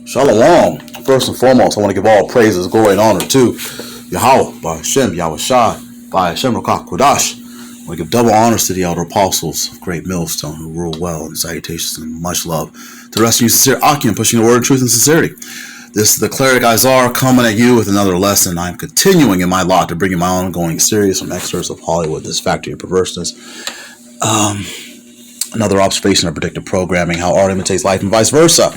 Shalom. First and foremost, I want to give all praises, glory, and honor to Yahweh, by Hashem, Yahweh Shai, by Hashem Rakah Kodash. I want to give double honors to the elder apostles of Great Millstone who rule well, and salutations and much love to the rest of you sincere Akim, pushing the word of truth and sincerity. This is the cleric Izar coming at you with another lesson. I'm continuing in my lot to bring you my ongoing series from excerpts of Hollywood, this factory of perverseness. Another observation of predictive programming, how art imitates life and vice versa.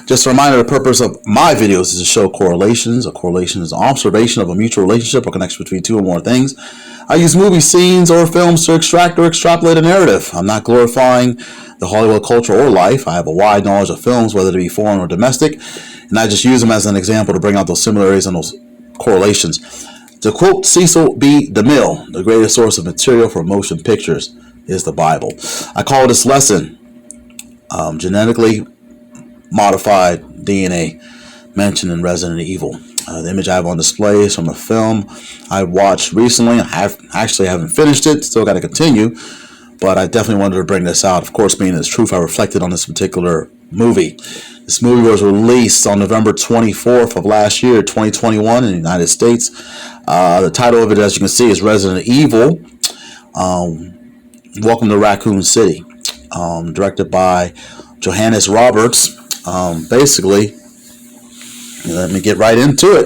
Just a reminder, the purpose of my videos is to show correlations. A correlation is an observation of a mutual relationship or connection between two or more things. I use movie scenes or films to extract or extrapolate a narrative. I'm not glorifying the Hollywood culture or life. I have a wide knowledge of films, whether they be foreign or domestic, and I just use them as an example to bring out those similarities and those correlations. To quote Cecil B. DeMille, the greatest source of material for motion pictures is the Bible. I call this lesson genetically modified DNA mentioned in Resident Evil. The image I have on display is from a film I watched recently. I haven't finished it, still got to continue, but I definitely wanted to bring this out. Of course, being its truth, I reflected on this particular movie. This movie was released on November 24th of last year, 2021 in the United States. The title of it, as you can see, is Resident Evil. Welcome to Raccoon City, directed by Johannes Roberts. Basically, let me get right into it.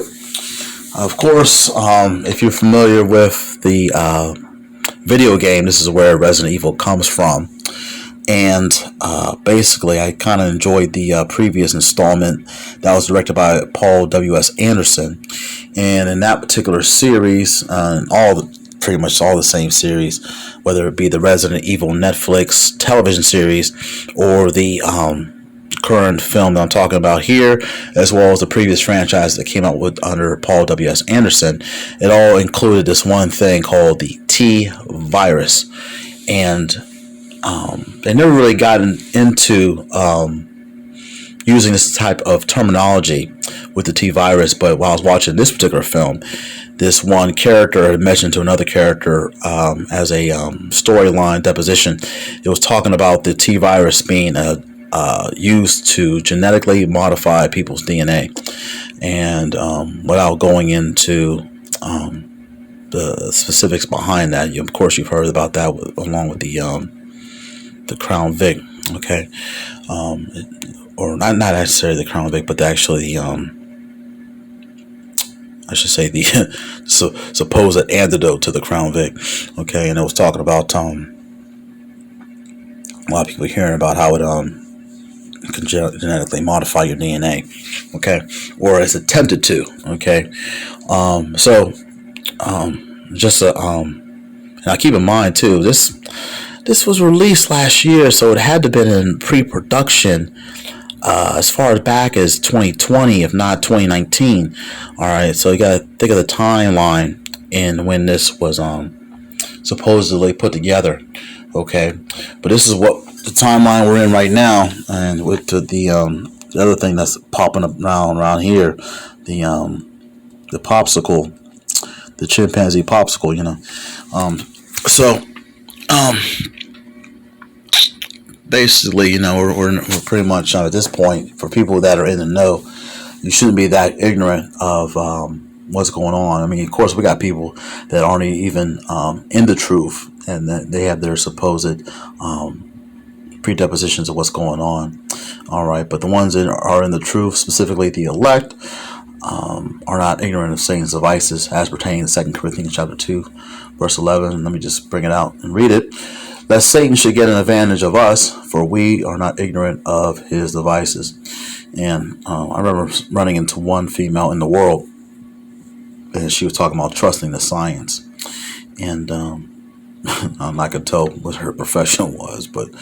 Of course, if you're familiar with the video game, this is where Resident Evil comes from. And basically, I kind of enjoyed the previous installment that was directed by Paul W.S. Anderson. And in that particular series, pretty much all the same series, whether it be the Resident Evil Netflix television series or the current film that I'm talking about here, as well as the previous franchise that came out with under Paul W.S. Anderson, it all included this one thing called the T virus. And they never really gotten into using this type of terminology with the T virus, but while I was watching this particular film, this one character had mentioned to another character as a storyline deposition. It was talking about the T virus being used to genetically modify people's DNA, and without going into the specifics behind that, of course you've heard about that along with the Crown Vic, okay, or not necessarily the Crown Vic, but actually I should say the supposed antidote to the Crown Vic, okay, and it was talking about a lot of people hearing about how it can genetically modify your DNA, okay, or it's attempted to, okay, now keep in mind too, this was released last year, so it had to have been in pre-production as far as back as 2020, if not 2019. All right, so you got to think of the timeline and when this was supposedly put together. Okay, but this is what the timeline we're in right now, and with the other thing that's popping up around here, the popsicle, the chimpanzee popsicle, basically, we're pretty much at this point, for people that are in the know, you shouldn't be that ignorant of what's going on. I mean, of course, we got people that aren't even in the truth, and that they have their supposed predepositions of what's going on. All right, but the ones that are in the truth, specifically the elect, are not ignorant of Satan's devices, as pertaining to 2 Corinthians chapter 2, verse 11. Let me just bring it out and read it. Lest Satan should get an advantage of us, for we are not ignorant of his devices. And I remember running into one female in the world, and she was talking about trusting the science. And I'm not going to tell what her profession was, but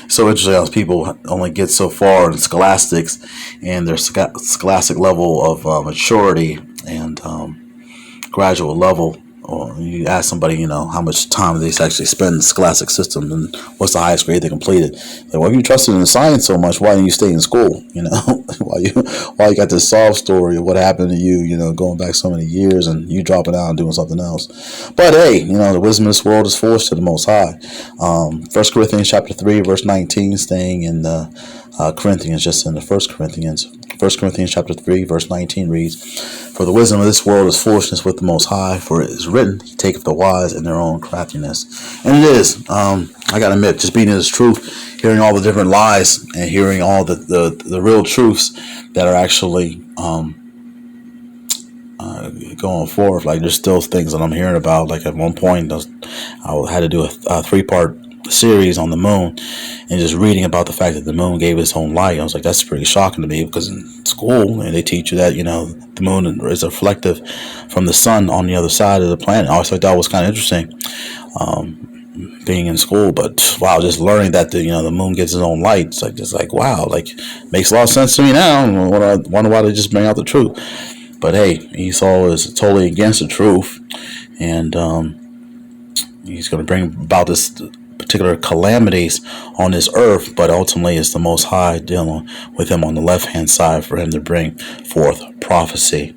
so interesting how people only get so far in scholastics and their scholastic level of maturity and graduate level. Or you ask somebody, how much time they actually spend in the scholastic system and what's the highest grade they completed. Like, well, if you trusted in science so much, why didn't you stay in school? Why you got this sob story of what happened to you, going back so many years and you dropping out and doing something else. But hey, the wisdom of this world is foolish to the Most High. 1 Corinthians chapter 3, verse 19, staying in the Corinthians, just in the 1 Corinthians. 1 1 Corinthians chapter 3, verse 19 reads, "For the wisdom of this world is foolishness with the Most High, for it is written, He taketh the wise in their own craftiness." And it is. I gotta admit, just being in this truth, hearing all the different lies and hearing all the real truths that are actually going forth. Like, there's still things that I'm hearing about. Like, at one point, I had to do a 3-part series on the moon, and just reading about the fact that the moon gave its own light. I was like, that's pretty shocking to me, because in school, and they teach you that, the moon is reflective from the sun on the other side of the planet. I always thought that was kind of interesting, being in school. But wow, just learning that the moon gives its own light, it's like wow, like, makes a lot of sense to me now. I wonder why they just bring out the truth. But hey, Esau is totally against the truth, and he's going to bring about this particular calamities on this earth, but ultimately it's the Most High dealing with him on the left-hand side for him to bring forth prophecy.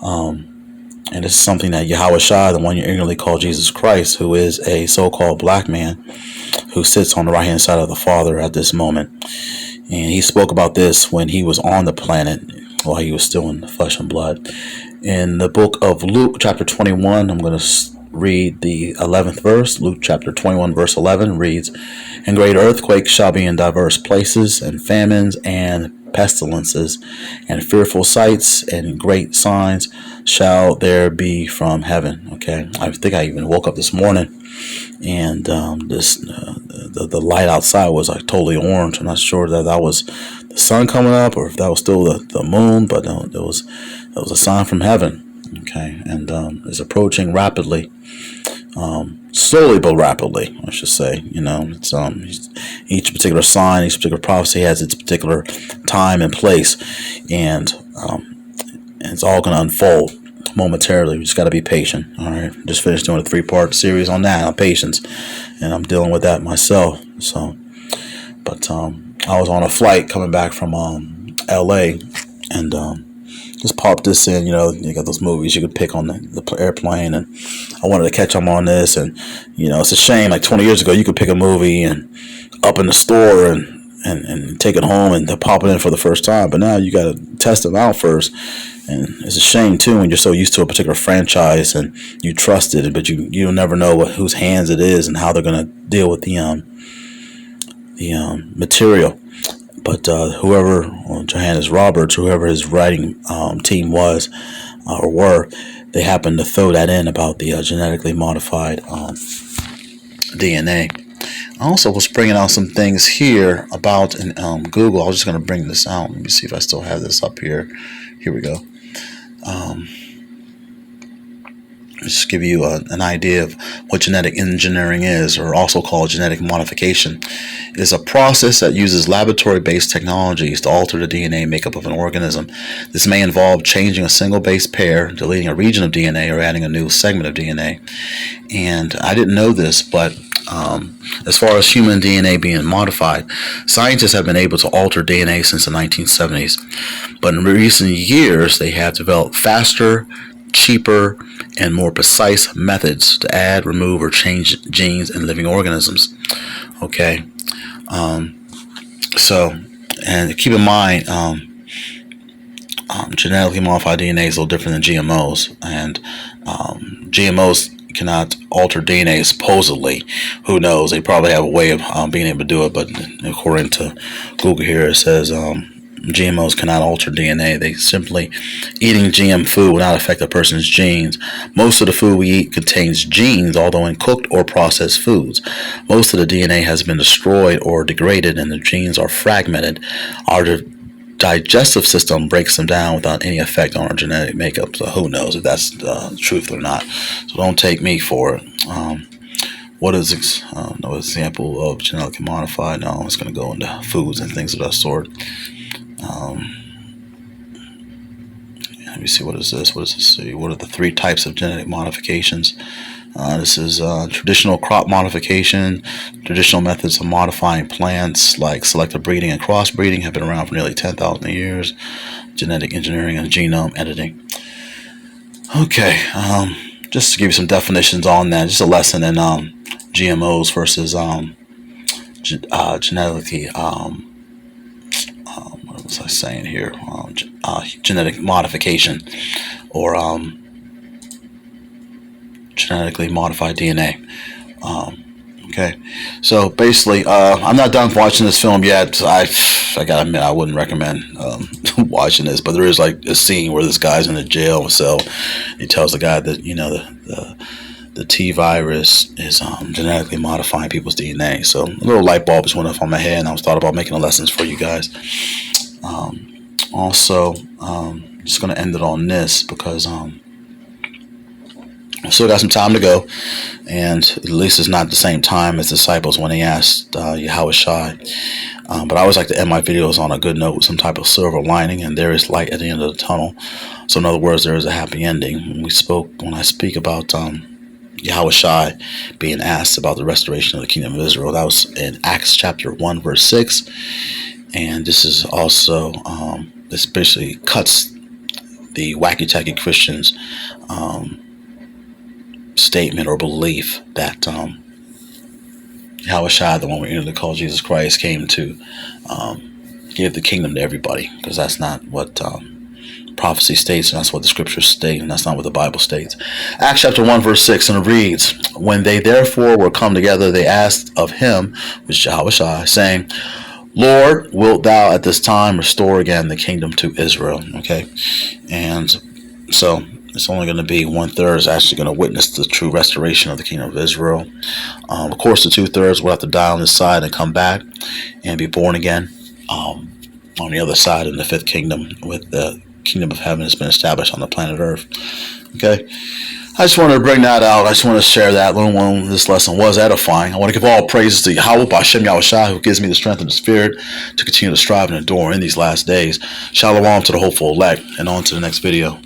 And this is something that Yahweh Shai, the one you ignorantly call Jesus Christ, who is a so-called black man who sits on the right-hand side of the Father at this moment. And he spoke about this when he was on the planet, while he was still in flesh and blood. In the book of Luke, chapter 21, I'm going to read the 11th verse. Luke chapter 21, verse 11 reads, "And great earthquakes shall be in diverse places, and famines, and pestilences, and fearful sights, and great signs shall there be from heaven." Okay, I think I even woke up this morning, and the light outside was like totally orange. I'm not sure that was the sun coming up, or if that was still the moon, but it was a sign from heaven. Okay, and it's approaching rapidly, slowly but rapidly, I should say. It's each particular sign, each particular prophecy has its particular time and place, and it's all going to unfold momentarily. We just got to be patient. All right, just finished doing a 3-part series on that, on patience, and I'm dealing with that myself. So, but I was on a flight coming back from LA, and just popped this in. You got those movies you could pick on the airplane, and I wanted to catch them on this. And it's a shame, like 20 years ago you could pick a movie and up in the store and take it home and pop it in for the first time, but now you got to test them out first. And it's a shame too when you're so used to a particular franchise and you trust it, but you'll never know whose hands it is and how they're going to deal with the material. But whoever, Johannes Roberts, whoever his writing team was or were, they happened to throw that in about the genetically modified DNA. I also was bringing out some things here about in Google. I was just going to bring this out. Let me see if I still have this up here. Here we go. Just give you an idea of what genetic engineering is, or also called genetic modification. It is a process that uses laboratory-based technologies to alter the DNA makeup of an organism. This may involve changing a single base pair, deleting a region of DNA, or adding a new segment of DNA. And I didn't know this, but as far as human DNA being modified, scientists have been able to alter DNA since the 1970s. But in recent years, they have developed faster, cheaper, and more precise methods to add, remove, or change genes in living organisms. Okay, so, and keep in mind, genetically modified DNA is a little different than GMOs, and GMOs cannot alter DNA supposedly. Who knows? They probably have a way of being able to do it, but according to Google here, it says GMOs cannot alter DNA. They simply, eating GM food will not affect a person's genes. Most of the food we eat contains genes, although in cooked or processed foods. Most of the DNA has been destroyed or degraded, and the genes are fragmented. Our digestive system breaks them down without any effect on our genetic makeup. So who knows if that's the truth or not. So don't take me for it. What is no example of genetically modified? No, it's going to go into foods and things of that sort. Let me see, what is this? What does this say? What are the 3 types of genetic modifications? This is traditional crop modification. Traditional methods of modifying plants like selective breeding and crossbreeding have been around for nearly 10,000 years. Genetic engineering and genome editing. Okay, just to give you some definitions on that, just a lesson in GMOs versus genetically, what was I saying here? genetic modification or genetically modified DNA. Okay, so basically, I'm not done watching this film yet. I gotta admit, I wouldn't recommend watching this, but there is like a scene where this guy's in a jail cell. He tells the guy that the T virus is genetically modifying people's DNA. So a little light bulb just went off on my head, and I was thought about making the lessons for you guys. Also, just gonna end it on this because I still got some time to go, and at least it's not the same time as disciples when they asked Yahweh Shai. But I always like to end my videos on a good note with some type of silver lining, and there is light at the end of the tunnel. So in other words, there is a happy ending. When I speak about Yahweh Shai being asked about the restoration of the kingdom of Israel, that was in Acts chapter 1 verse 6, and this is also this basically cuts the wacky-tacky Christians statement or belief that Yahweh Shai, the one we usually call Jesus Christ, came to give the kingdom to everybody, because that's not what prophecy states, and that's what the scriptures state, and that's not what the Bible states. Acts chapter 1 verse 6, and it reads, "When they therefore were come together, they asked of him," which is Yahweh Shai, saying, "Lord, wilt thou at this time restore again the kingdom to Israel?" Okay, and so it's only going to be 1/3 is actually going to witness the true restoration of the kingdom of Israel. Of course, the 2/3 will have to die on this side and come back and be born again on the other side in the fifth kingdom, with the kingdom of heaven has been established on the planet Earth. Okay, I just wanted to bring that out. I just want to share that. This lesson was edifying. I want to give all praises to Yahweh B'Shem Yahweh Shai, who gives me the strength and the spirit to continue to strive and endure in these last days. Shalom to the hopeful elect, and on to the next video.